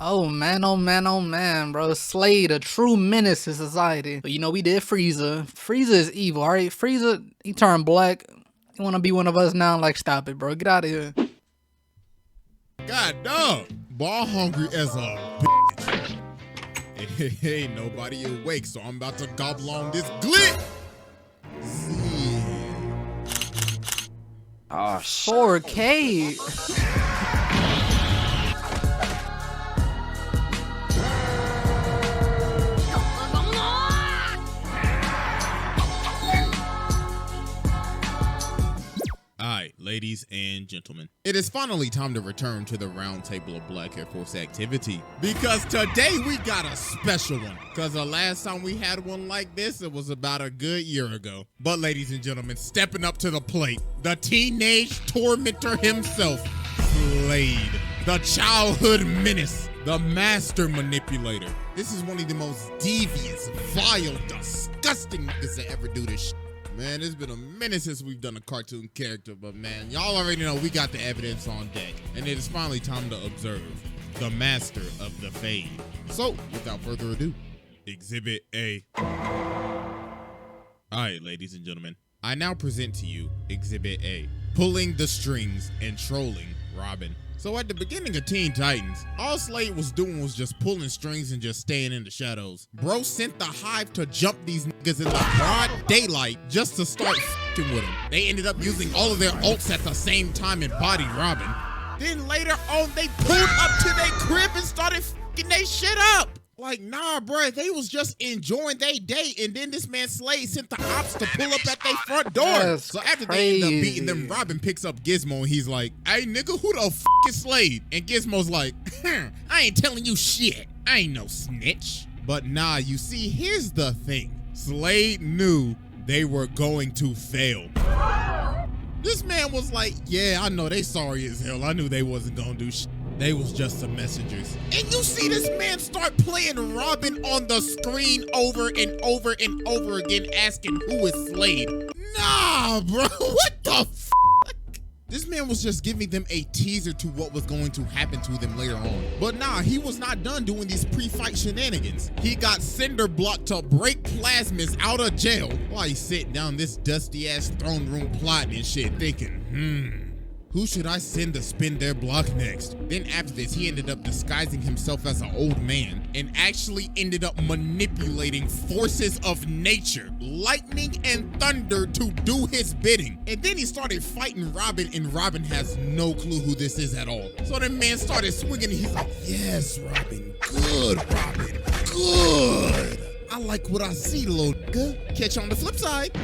Oh man, oh man, oh man, bro. Slade, a true menace to society. But you know, we did Frieza. Frieza is evil, alright? Frieza, he turned black. You wanna be one of us now? Like, stop it, bro. Get out of here. God dog. Ball hungry as a bitch. Ain't nobody awake, so I'm about to gobble on this glit. See. Oh, 4K. Alright, ladies and gentlemen, it is finally time to return to the round table of Black Air Force activity, because today we got a special one, because the last time we had one like this, it was about a good year ago. But ladies and gentlemen, stepping up to the plate, the teenage tormentor himself, Slade, the childhood menace, the master manipulator. This is one of the most devious, vile, disgusting niggas to ever do this shit. Man, it's been a minute since we've done a cartoon character, but man, y'all already know we got the evidence on deck, and it is finally time to observe the master of the fade. So, without further ado, Exhibit A. Alright, ladies and gentlemen, I now present to you Exhibit A, pulling the strings and trolling Robin. So at the beginning of Teen Titans, all Slade was doing was just pulling strings and just staying in the shadows. Bro sent the Hive to jump these niggas in the broad daylight just to start f***ing with them. They ended up using all of their ults at the same time and bodied Robin. Then later on, they pulled up to their crib and started f***ing they shit up. Like, nah, bro, they was just enjoying their day, and then this man Slade sent the ops to pull up at their front door. That's so after crazy. they end up beating them, Robin picks up Gizmo, and he's like, hey, nigga, who the f*** is Slade? And Gizmo's like, I ain't telling you shit. I ain't no snitch. But nah, you see, here's the thing. Slade knew they were going to fail. This man was like, yeah, I know they sorry as hell. I knew they wasn't gonna do shit. They was just some messengers. And you see this man start playing Robin on the screen over and over and over again, asking who is Slade. Nah, bro, what the f***? This man was just giving them a teaser to what was going to happen to them later on. But nah, he was not done doing these pre-fight shenanigans. He got Cinder Block to break Plasmas out of jail while he's sitting down this dusty-ass throne room plotting and shit, thinking, who should I send to spin their block next? Then after this, he ended up disguising himself as an old man and actually ended up manipulating forces of nature, lightning and thunder to do his bidding. And then he started fighting Robin, and Robin has no clue who this is at all. So the man started swinging and he's like, yes, Robin, good, Robin, good. I like what I see, little nigga. Catch you on the flip side.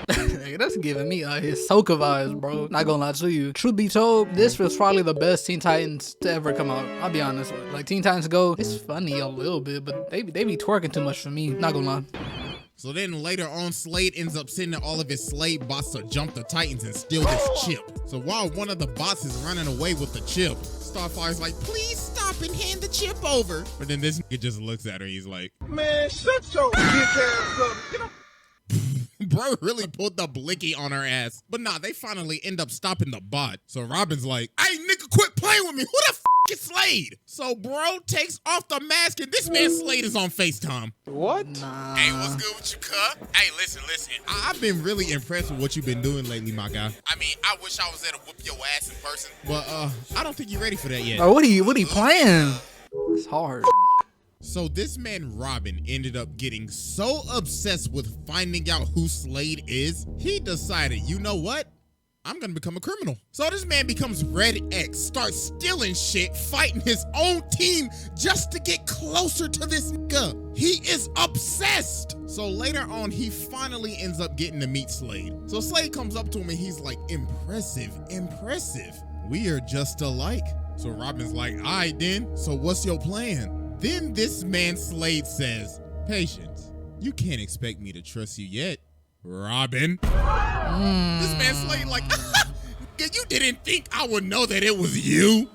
Hey, that's giving me Hisoka vibes, bro. Not gonna lie to you. Truth be told, this was probably the best Teen Titans to ever come out. I'll be honest. Like, Teen Titans Go, it's funny a little bit, but they be twerking too much for me. Not gonna lie. So then later on, Slade ends up sending all of his Slade bots to jump the Titans and steal this chip. So while one of the bots is running away with the chip, Starfire's like, please stop and hand the chip over. But then this nigga just looks at her, he's like, Man, shut your bitch ass up. Get up. bro really pulled the blicky on her ass. But nah, they finally end up stopping the bot. So Robin's like, hey nigga, quit playing with me. Who the f is Slade? So bro takes off the mask and this man Slade is on FaceTime. What? Nah. Hey, what's good with you, cuh? Hey, listen. I've been really impressed with what you've been doing lately, my guy. I mean, I wish I was there to whoop your ass in person. But I don't think you're ready for that yet. Bro, what are you playing? It's hard. So this man Robin ended up getting so obsessed with finding out who Slade is, he decided, you know what? I'm gonna become a criminal. So this man becomes Red X, starts stealing shit, fighting his own team just to get closer to this nigga. He is obsessed. So later on, he finally ends up getting to meet Slade. So Slade comes up to him and he's like, impressive. We are just alike. So Robin's like, all right then, so what's your plan? Then this man Slade says, Patience, you can't expect me to trust you yet, Robin. This man Slade like, you didn't think I would know that it was you,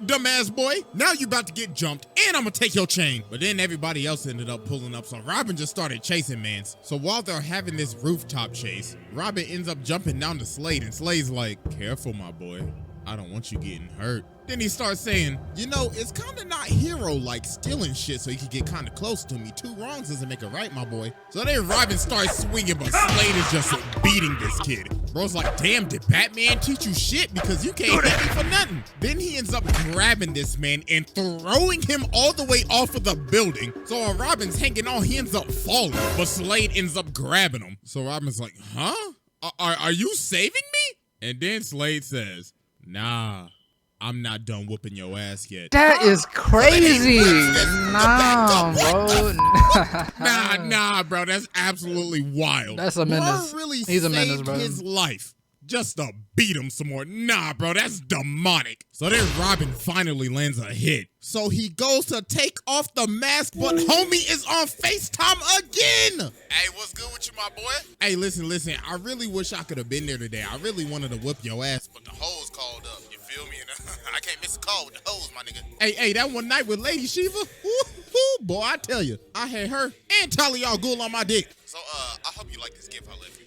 dumbass boy. Now you about to get jumped and I'm gonna take your chain. But then everybody else ended up pulling up, so Robin just started chasing mans. So while they're having this rooftop chase, Robin ends up jumping down to Slade and Slade's like, careful my boy, I don't want you getting hurt. Then he starts saying, you know, it's kind of not hero-like stealing shit so he can get kind of close to me. 2 wrongs doesn't make a right, my boy. So then Robin starts swinging, but SLADE is just beating this kid. Bro's like, damn, did Batman teach you shit? Because you can't hit me for nothing. Then he ends up grabbing this man and throwing him all the way off of the building. So while Robin's hanging on, he ends up falling, but SLADE ends up grabbing him. So Robin's like, huh? Are you saving me? And then SLADE says, nah, I'm not done whooping your ass yet. That is crazy. Nah, bro. Nah, bro. That's absolutely wild. That's a menace. Bro really He's a menace, saved bro. his life just to beat him some more. Nah, bro. That's demonic. So then Robin finally lands a hit. So he goes to take off the mask, but homie is on FaceTime again. Hey, what's good with you, my boy? Hey, listen. I really wish I could have been there today. I really wanted to whip your ass, But the hoes called up. You feel me? And I can't miss a call with the hoes, my nigga. Hey, that one night with Lady Shiva, woo, boy, I tell you, I had her and Talia al Ghul on my dick. So, I hope you like this gift I left you.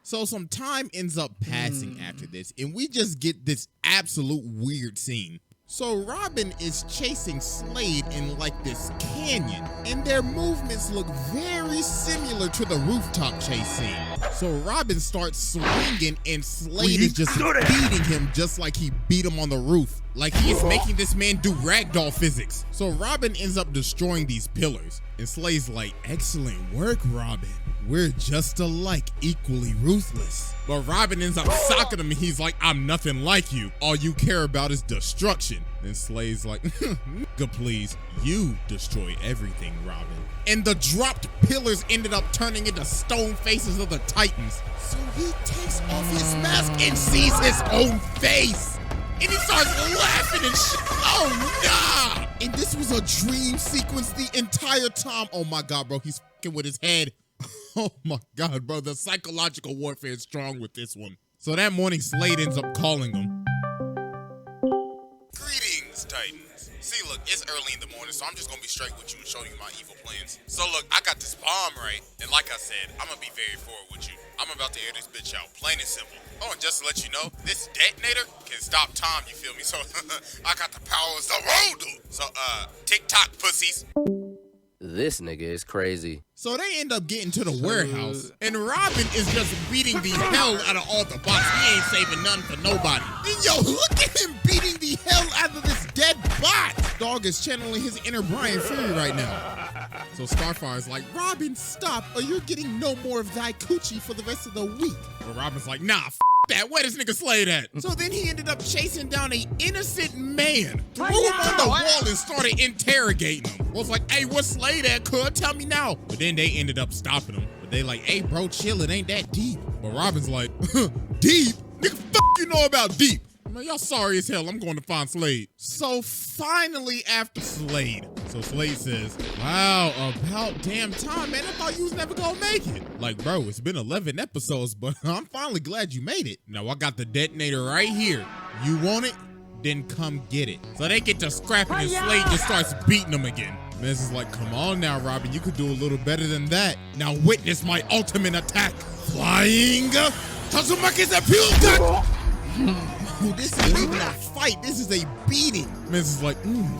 So some time ends up passing after this, and we just get this absolute weird scene. So Robin is chasing SLADE in like this canyon, and their movements look very similar to the rooftop chase scene. So Robin starts swinging, and SLADE is just beating him just like he beat him on the roof. Like he is making this man do ragdoll physics. So Robin ends up destroying these pillars, and SLADE's like, excellent work, Robin. We're just alike, equally ruthless. But Robin ends up socking him, and he's like, I'm nothing like you. All you care about is destruction. Then SLADE's like, nigga, please. You destroy everything, Robin. And the dropped pillars ended up turning into stone faces of the Titans. So he takes off his mask and sees his own face. And he starts laughing and shit. Oh, nah. And this was a dream sequence the entire time. Oh, my God, bro. He's fucking with his head. Oh my God, bro, the psychological warfare is strong with this one. So that morning, SLADE ends up calling him. Greetings, Titans. See, look, it's early in the morning, so I'm just gonna be straight with you and show you my evil plans. So look, I got this bomb, right? And like I said, I'm gonna be very forward with you. I'm about to air this bitch out, plain and simple. Oh, and just to let you know, this detonator can stop time, you feel me? So, I got the powers of the world, dude. So, TikTok pussies. This nigga is crazy. So they end up getting to the warehouse, and Robin is just beating the hell out of all the bots. He ain't saving none for nobody. And yo, look at him beating the hell out of this dead bot. Dog is channeling his inner Brian Fury right now. So Starfire's like, Robin, stop, or you're getting no more of thy coochie for the rest of the week. But Robin's like, nah, that. Where this nigga SLADE at? So then he ended up chasing down an innocent man, threw him on the wall and started interrogating him. Was like, hey, what's SLADE at, cuz? Tell me now. But then they ended up stopping him. But they like, hey, bro, chill, it ain't that deep. But Robin's like, deep? Nigga, fuck you know about deep? Man, y'all sorry as hell. I'm going to find SLADE. So finally after SLADE. So SLADE says, wow, about damn time, man. I thought you was never gonna make it. Like, bro, it's been 11 episodes, but I'm finally glad you made it. Now I got the detonator right here. You want it? Then come get it. So they get to scrapping and SLADE just starts beating them again. This is like, come on now, Robin. You could do a little better than that. Now witness my ultimate attack. Flying Tazumaki's appeal. This isn't even a fight. This is a beating. Miz is like,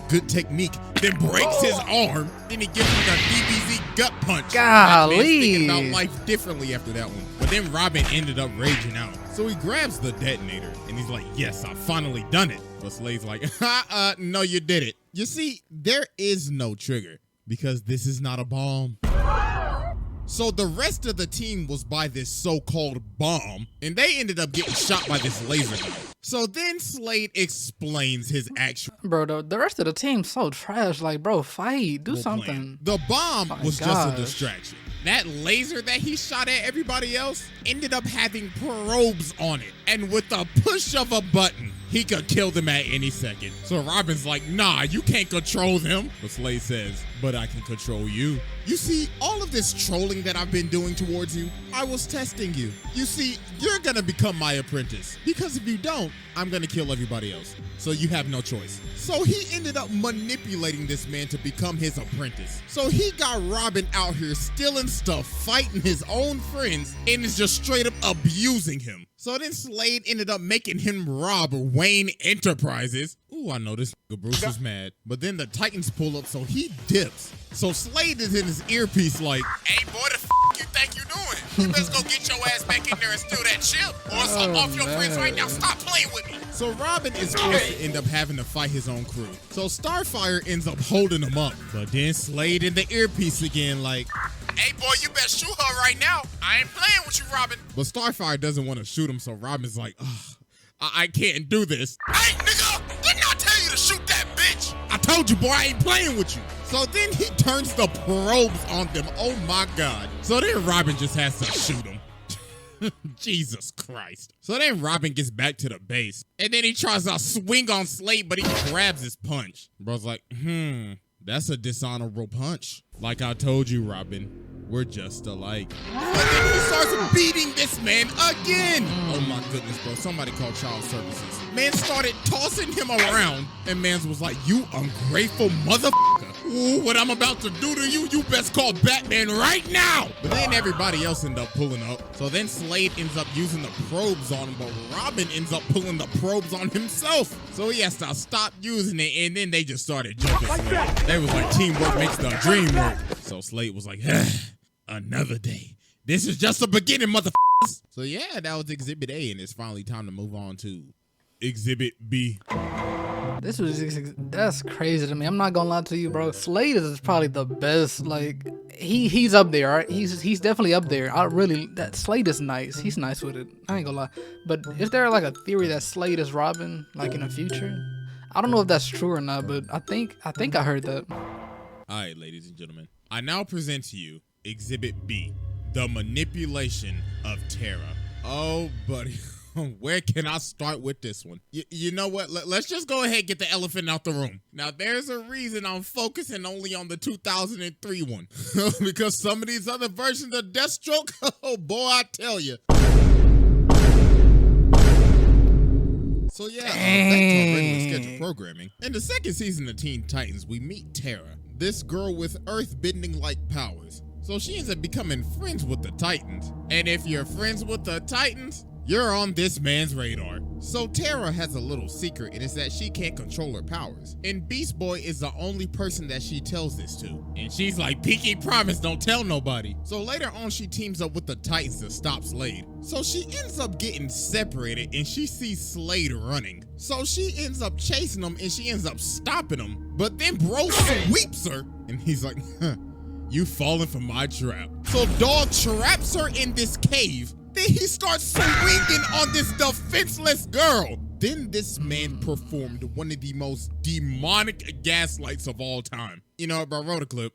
good technique. Then breaks his arm. Then he gives him the DBZ gut punch. Golly. Man's thinking about life differently after that one. But then Robin ended up raging out. So he grabs the detonator and he's like, yes, I finally done it. But SLADE's like, no, you did it. You see, there is no trigger because this is not a bomb. So the rest of the team was by this so-called bomb, and they ended up getting shot by this laser gun. So then SLADE explains his actual Bro, the rest of the team's so trash. Like, bro, fight. Do something. plan. The bomb was just gosh. a distraction. That laser that he shot at everybody else ended up having probes on it. And with the push of a button, he could kill them at any second. So Robin's like, nah, you can't control them. But SLADE says, but I can control you. You see, all of this trolling that I've been doing towards you, I was testing you. You see, you're gonna become my apprentice. Because if you don't, I'm gonna kill everybody else. So you have no choice. So he ended up manipulating this man to become his apprentice. So he got Robin out here stealing stuff, fighting his own friends, and is just straight up abusing him. So then Slade ended up making him rob Wayne Enterprises. Ooh, I know this nigga Bruce is mad. But then the Titans pull up, so he dips. So Slade is in his earpiece like, Hey, boy, the you think you doing? You best go get your ass back in there and steal that chip. Or else I'm off your friends right now. Stop playing with me. so Robin is forced to end up having to fight his own crew. So Starfire ends up holding him up. But then Slade in the earpiece again like, Hey, boy, you better shoot her right now. I ain't playing with you, Robin. but Starfire doesn't want to shoot him, so Robin's like, ugh, I can't do this. Hey, nigga, didn't I tell you to shoot that bitch? I told you, boy, I ain't playing with you. So then he turns the probes on them. Oh my God. So then Robin just has to shoot him. Jesus Christ. So then Robin gets back to the base. And then he tries to swing on Slade, but he grabs his punch. Bro's like, that's a dishonorable punch. Like I told you, Robin. We're just alike. But then he starts beating this man again. Oh my goodness, bro. Somebody call child services. Man started tossing him around. And Mans was like, you ungrateful motherfucker. Ooh, what I'm about to do to you, you best call Batman right now. But then everybody else ended up pulling up. So then Slade ends up using the probes on him, but Robin ends up pulling the probes on himself. So he has to stop using it, and then they just started jumping Slade. They was like, teamwork makes the dream work. So Slade was like, another day. This is just the beginning, motherfuckers. So yeah, that was Exhibit A, and it's finally time to move on to Exhibit B. This was that's crazy to me. I'm not gonna lie to you, bro. Slade is probably the best. Like he's up there. Right? He's definitely up there. That Slade is nice. He's nice with it. I ain't gonna lie. But is there like a theory that Slade is Robin like in the future? I don't know if that's true or not, but I think I heard that. All right, ladies and gentlemen, I now present to you Exhibit B, the manipulation of Terra. Oh, buddy. Where can I start with this one? You know what? Let's just go ahead and get the elephant out the room. Now, there's a reason I'm focusing only on the 2003 one. Because some of these other versions of Deathstroke, oh boy, I tell you. So yeah, back to our regular scheduled programming. In the second season of Teen Titans, we meet Terra, this girl with earth-bending-like powers. So she ends up becoming friends with the Titans. And if you're friends with the Titans, you're on this man's radar. So Terra has a little secret, and it's that she can't control her powers. And Beast Boy is the only person that she tells this to. And she's like, pinky promise, don't tell nobody. So later on, she teams up with the Titans to stop Slade. So she ends up getting separated, and she sees Slade running. So she ends up chasing him, and she ends up stopping him. But then bro sweeps her, and he's like, you falling for my trap. So Dog traps her in this cave. Then he starts swinging on this defenseless girl. Then this man performed one of the most demonic gaslights of all time. You know, bro, wrote a clip.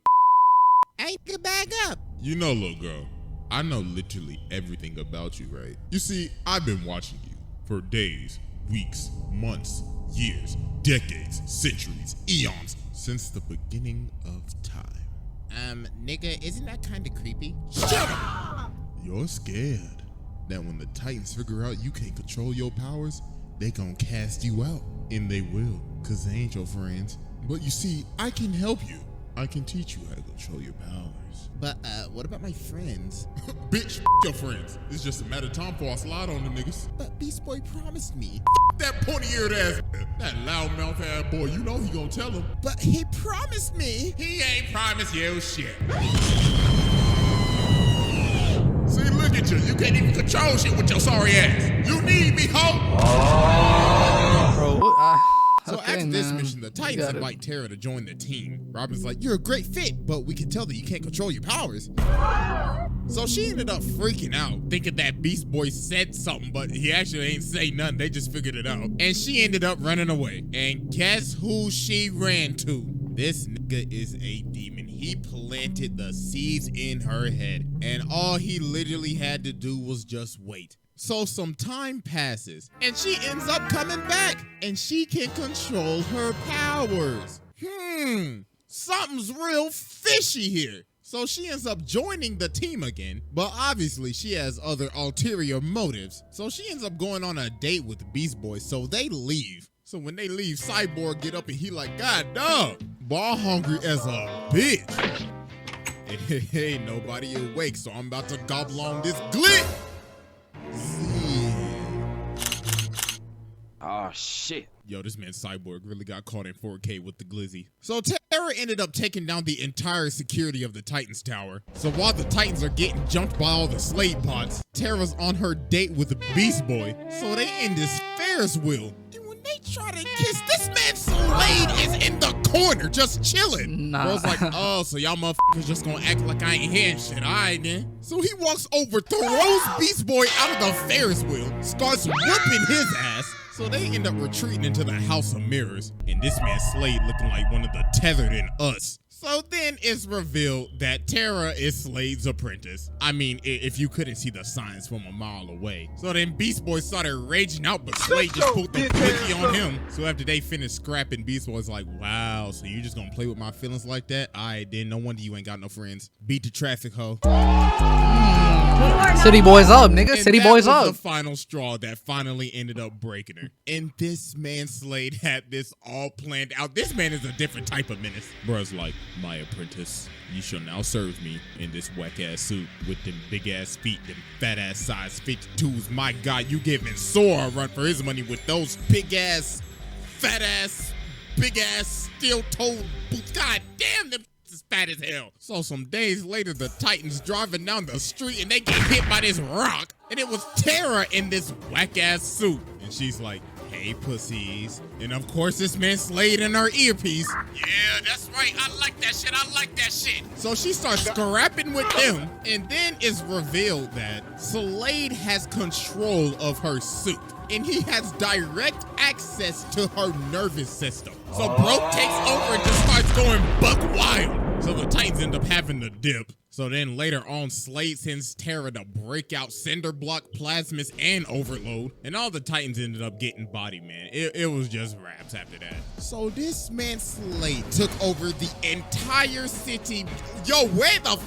Hey, get back up. You know, little girl, I know literally everything about you, right? You see, I've been watching you for days, weeks, months, years, decades, centuries, eons, since the beginning of time. Nigga, isn't that kind of creepy? Shut up! You're scared that when the Titans figure out you can't control your powers, they gon' cast you out. And they will, cause they ain't your friends. But you see, I can help you. I can teach you how to control your powers. But, what about my friends? Bitch, your friends. It's just a matter of time before I slide on them niggas. But Beast Boy promised me. That pointy-eared ass, that loudmouth ass boy, you know he gonna tell him. But he promised me. He ain't promised you shit. See, look at you. You can't even control shit with your sorry ass. You need me, ho. Bro, So okay, after this man. mission, the Titans invite Terra to join their team. Robin's like, you're a great fit, but we can tell that you can't control your powers. So she ended up freaking out, thinking that Beast Boy said something, but he actually ain't say nothing. They just figured it out. And she ended up running away. And guess who she ran to? This nigga is a demon. He planted the seeds in her head. And all he literally had to do was just wait. So some time passes, and she ends up coming back, and she can control her powers. Something's real fishy here. So she ends up joining the team again, but obviously she has other ulterior motives. So she ends up going on a date with Beast Boy, so they leave. So when they leave, Cyborg get up and he like, God dog, ball hungry as a bitch. Ain't nobody awake, so I'm about to gobble on this glit. Oh, shit. Yo, this man Cyborg really got caught in 4K with the glizzy. So Terra ended up taking down the entire security of the Titans Tower. So while the Titans are getting jumped by all the Slade bots, Terra's on her date with the Beast Boy. So they in this Ferris wheel. And when they try to kiss, this man Slade is in the corner just chilling. Nah. Bro's like, oh, so y'all motherfuckers just gonna act like I ain't hearing shit. All right, then. So he walks over, throws Beast Boy out of the Ferris wheel, starts whooping his ass. So they end up retreating into the House of Mirrors, and this man Slade looking like one of the tethered in us. So then it's revealed that Terra is Slade's apprentice. I mean, if you couldn't see the signs from a mile away. So then Beast Boy started raging out, but Slade just put the quickie on him. So after they finished scrapping, Beast Boy's like, wow, so you just gonna play with my feelings like that? All right, then no wonder you ain't got no friends. Beat the traffic, hoe. City boys up, nigga. And City that boys was up. the final straw that finally ended up breaking her. And this man Slade had this all planned out. This man is a different type of menace. Bruh's like, my apprentice, you shall now serve me in this whack-ass suit with them big-ass feet, them fat-ass size 52s. My God, you giving Sora a run for his money with those big-ass, fat-ass, big-ass, steel-toed boots. God damn, them is fat as hell. So some days later, the Titans driving down the street and they get hit by this rock. And it was Terra in this whack-ass suit. And she's like, hey, pussies. And of course, this man Slade in her earpiece. Yeah, that's right. I like that shit. I like that shit. So she starts scrapping with them. And then it's revealed that Slade has control of her suit. And he has direct access to her nervous system. So bro takes over and just starts going buck wild. So the Titans end up having to dip. So then later on, Slade sends Terra to break out Cinder Block, Plasmus, and Overload. And all the Titans ended up getting body, man. It was just raps after that. So this man Slade took over the entire city. Yo, where the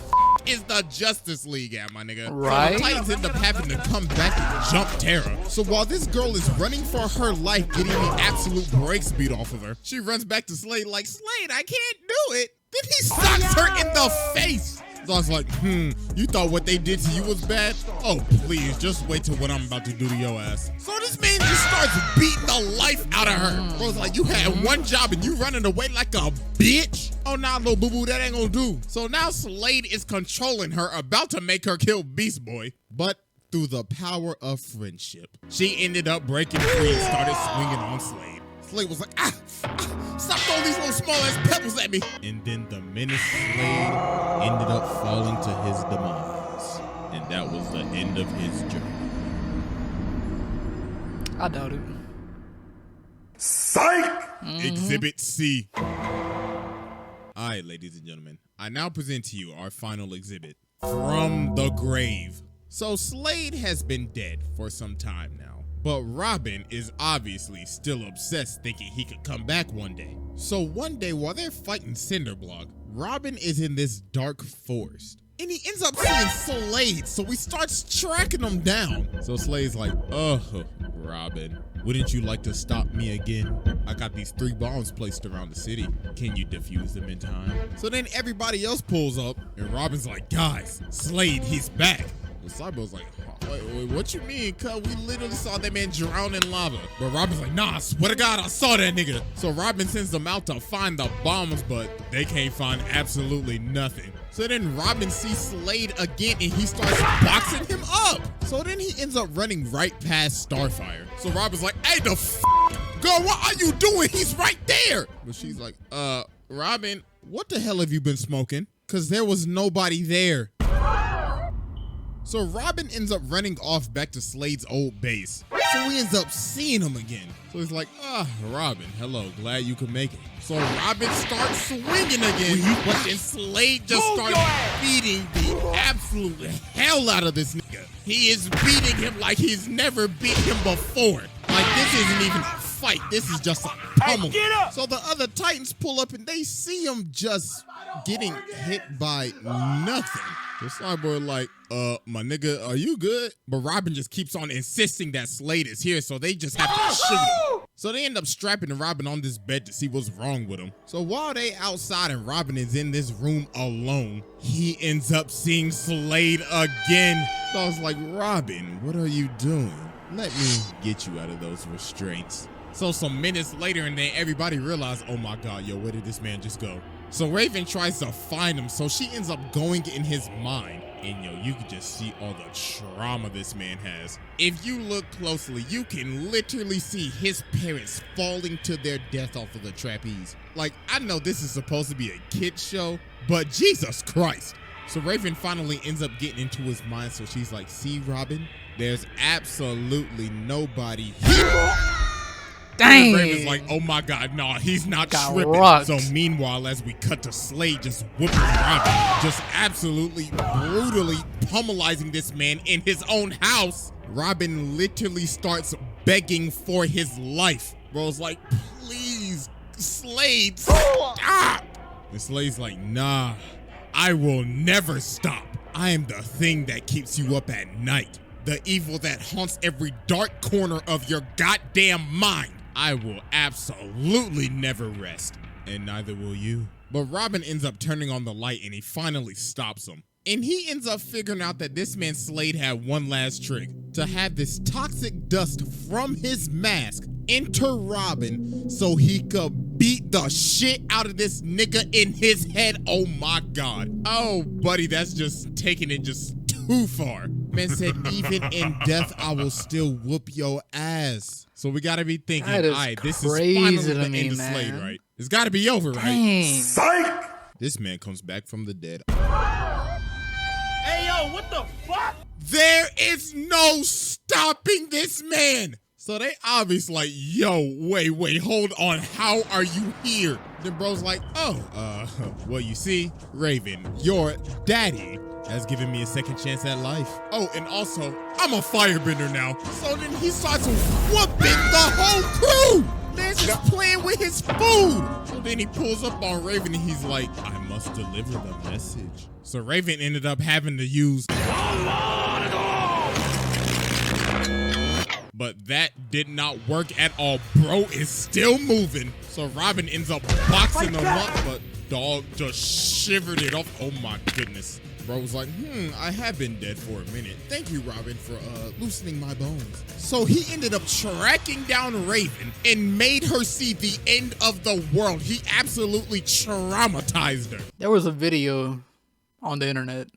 is the Justice League at, my nigga? Right. So the Titans end up having to come back and jump Terra. So while this girl is running for her life, getting the absolute brakes beat off of her, she runs back to Slade like, Slade, I can't do it. Then he socks her in the face. So I was like, you thought what they did to you was bad? Oh, please, just wait till what I'm about to do to your ass. So this man just starts beating the life out of her. Bro's like, you had one job and you running away like a bitch? Oh, nah, little boo-boo, that ain't gonna do. So now Slade is controlling her, about to make her kill Beast Boy. But through the power of friendship, she ended up breaking free and started swinging on Slade. Slade was like, stop throwing these little small ass pebbles at me. And then the menace Slade ended up falling to his demise. And that was the end of his journey. I doubt it. Psych! Exhibit C. All right, ladies and gentlemen, I now present to you our final exhibit, From the Grave. So Slade has been dead for some time now. But Robin is obviously still obsessed, thinking he could come back one day. So one day while they're fighting Cinderblock, Robin is in this dark forest. And he ends up seeing Slade, so he starts tracking him down. So Slade's like, Robin, wouldn't you like to stop me again? I got these 3 bombs placed around the city. Can you defuse them in time? So then everybody else pulls up, and Robin's like, guys, Slade, he's back. And Cyborg's like, wait, what you mean, cuz? We literally saw that man drown in lava. But Robin's like, nah, I swear to God, I saw that nigga. So Robin sends them out to find the bombs, but they can't find absolutely nothing. So then Robin sees Slade again and he starts boxing him up. So then he ends up running right past Starfire. So Robin's like, hey, the girl, what are you doing? He's right there. But she's like, Robin, what the hell have you been smoking? Because there was nobody there. So Robin ends up running off back to Slade's old base. So he ends up seeing him again. So he's like, Robin, hello, glad you could make it. So Robin starts swinging again, but then Slade just starts beating the absolute hell out of this nigga. He is beating him like he's never beat him before. Like, this isn't even a fight. This is just a pummel. So the other Titans pull up and they see him just getting hit by nothing. So Cyborg like, my nigga, are you good? But Robin just keeps on insisting that Slade is here, so they just have to shoot him. So they end up strapping Robin on this bed to see what's wrong with him. So while they outside and Robin is in this room alone, he ends up seeing Slade again. So I was like, Robin, what are you doing? let me get you out of those restraints. So some minutes later, and then everybody realized, oh my God, yo, where did this man just go? So Raven tries to find him, so she ends up going in his mind. And yo, you can just see all the trauma this man has. If you look closely, you can literally see his parents falling to their death off of the trapeze. Like, I know this is supposed to be a kid's show, but Jesus Christ. So Raven finally ends up getting into his mind, so she's like, see, Robin, there's absolutely nobody here. Dang. Raven's like, oh my God, nah, he's not tripping. Rocked. So meanwhile, as we cut to SLADE just whooping Robin, just absolutely brutally pummelizing this man in his own house, Robin literally starts begging for his life. Bro's like, please, SLADE, stop. And SLADE's like, nah, I will never stop. I am the thing that keeps you up at night. The evil that haunts every dark corner of your goddamn mind. I will absolutely never rest, and neither will you. But Robin ends up turning on the light, and he finally stops him. And he ends up figuring out that this man SLADE had one last trick: to have this toxic dust from his mask enter Robin so he could beat the shit out of this nigga in his head. Oh my God. Oh, buddy, that's just taking it just too far. Man said, even in death, I will still whoop your ass. So we gotta be thinking, all right, this is finally the end of SLADE, right? It's gotta be over, right? Dang. Psych! This man comes back from the dead. Hey, yo, what the fuck? There is no stopping this man. So they obviously like, yo, wait, hold on. How are you here? Then bro's like, oh, well, you see, Raven, your daddy has given me a second chance at life. Oh, and also, I'm a firebender now. So then he starts whooping the whole crew. Man's just playing with his food. So then he pulls up on Raven and he's like, I must deliver the message. So Raven ended up having to use, but that did not work at all. Bro is still moving. So Robin ends up boxing him up, but dog just shivered it off. Oh my goodness. Bro was like, I have been dead for a minute. Thank you, Robin, for loosening my bones. So he ended up tracking down Raven and made her see the end of the world. He absolutely traumatized her. There was a video on the internet.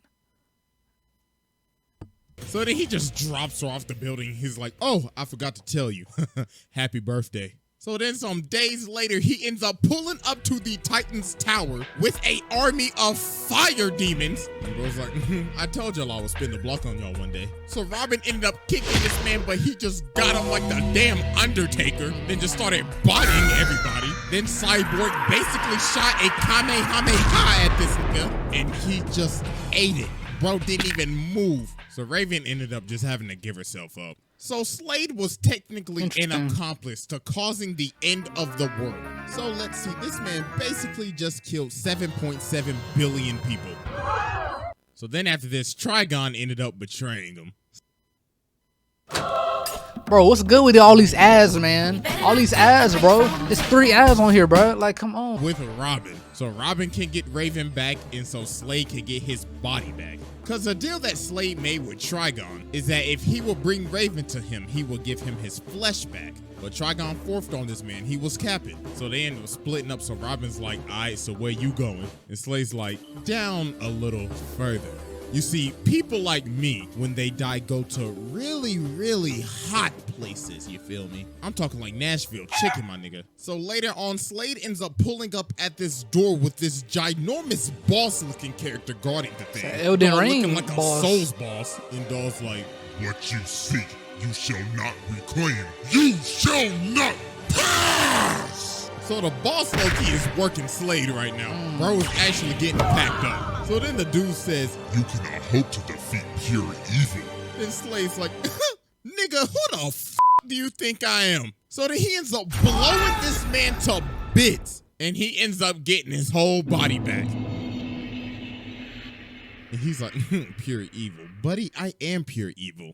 So then he just drops her off the building. He's like, oh, I forgot to tell you. Happy birthday. So then some days later, he ends up pulling up to the Titan's tower with an army of fire demons. And bro's like, I told y'all I would spin the block on y'all one day. So Robin ended up kicking this man, but he just got him like the damn Undertaker. Then just started bodying everybody. Then Cyborg basically shot a Kamehameha at this nigga, and he just ate it. Bro didn't even move. So Raven ended up just having to give herself up. So SLADE was technically an accomplice to causing the end of the world. So let's see, this man basically just killed 7.7 billion people. So then after this, Trigon ended up betraying him. Bro, what's good with all these ads, man? All these ads, bro. There's 3 ads on here, bro. Like, come on. With Robin. So Robin can get Raven back, and so SLADE can get his body back. Because the deal that SLADE made with Trigon is that if he will bring Raven to him, he will give him his flesh back. But Trigon forced on this man. He was capping. So they ended up splitting up. So Robin's like, all right, so where you going? And SLADE's like, down a little further. You see, people like me, when they die, go to really, really hot places, you feel me? I'm talking like Nashville chicken, my nigga. So later on, SLADE ends up pulling up at this door with this ginormous boss-looking character guarding the thing. Elden Ring looking like boss. a Souls boss. And Daw's like, What you seek, you shall not reclaim. You shall not pass! So the boss low-key is working SLADE right now. Bro is actually getting packed up. So then the dude says, You cannot hope to defeat pure evil. then SLADE's like, nigga, who the f do you think I am? So then he ends up blowing this man to bits, and he ends up getting his whole body back. And he's like, pure evil. Buddy, I am pure evil.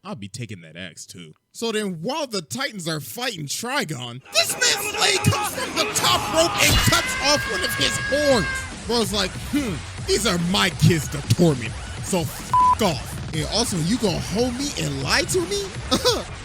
I'll be taking that axe too. So then while the Titans are fighting Trigon, this man SLADE comes from the top rope and cuts off one of his horns. Bro's like, these are my kids to torment, so f*** off. And also, you gonna hold me and lie to me?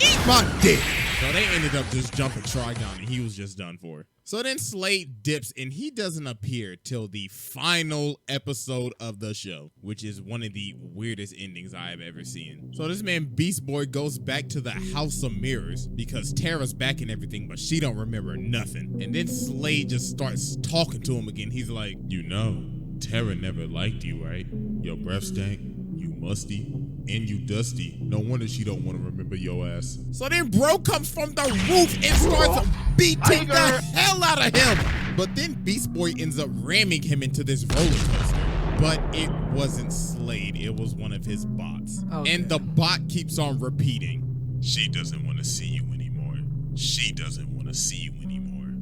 Eat my dick. So they ended up just jumping Trigon and he was just done for. So then SLADE dips and he doesn't appear till the final episode of the show, which is one of the weirdest endings I have ever seen. So this man Beast Boy goes back to the House of Mirrors because Tara's back and everything, but she don't remember nothing. And then SLADE just starts talking to him again. He's like, you know, Tara never liked you, right? Your breath stank, you musty, and you dusty. No wonder she don't want to remember your ass. So then bro comes from the roof and starts beating the hell out of him. But then Beast Boy ends up ramming him into this roller coaster. But it wasn't SLADE, it was one of his bots. Okay. And the bot keeps on repeating, she doesn't want to see you anymore. She doesn't want to see you anymore.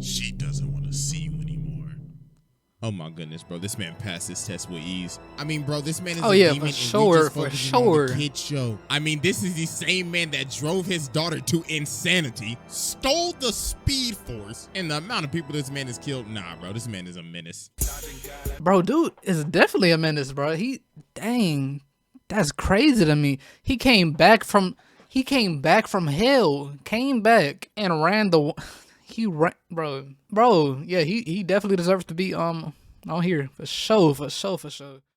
She doesn't want to see you anymore. Oh my goodness, bro. This man passed his test with ease. I mean, bro, this man is a demon and for for sure. On the kid show. I mean, this is the same man that drove his daughter to insanity, stole the Speed Force, and the amount of people this man has killed. Nah, bro, this man is a menace. Bro, dude is definitely a menace, bro. Dang, that's crazy to me. He came back from hell, came back and ran the. He ran, bro. Yeah, he definitely deserves to be on here for sure.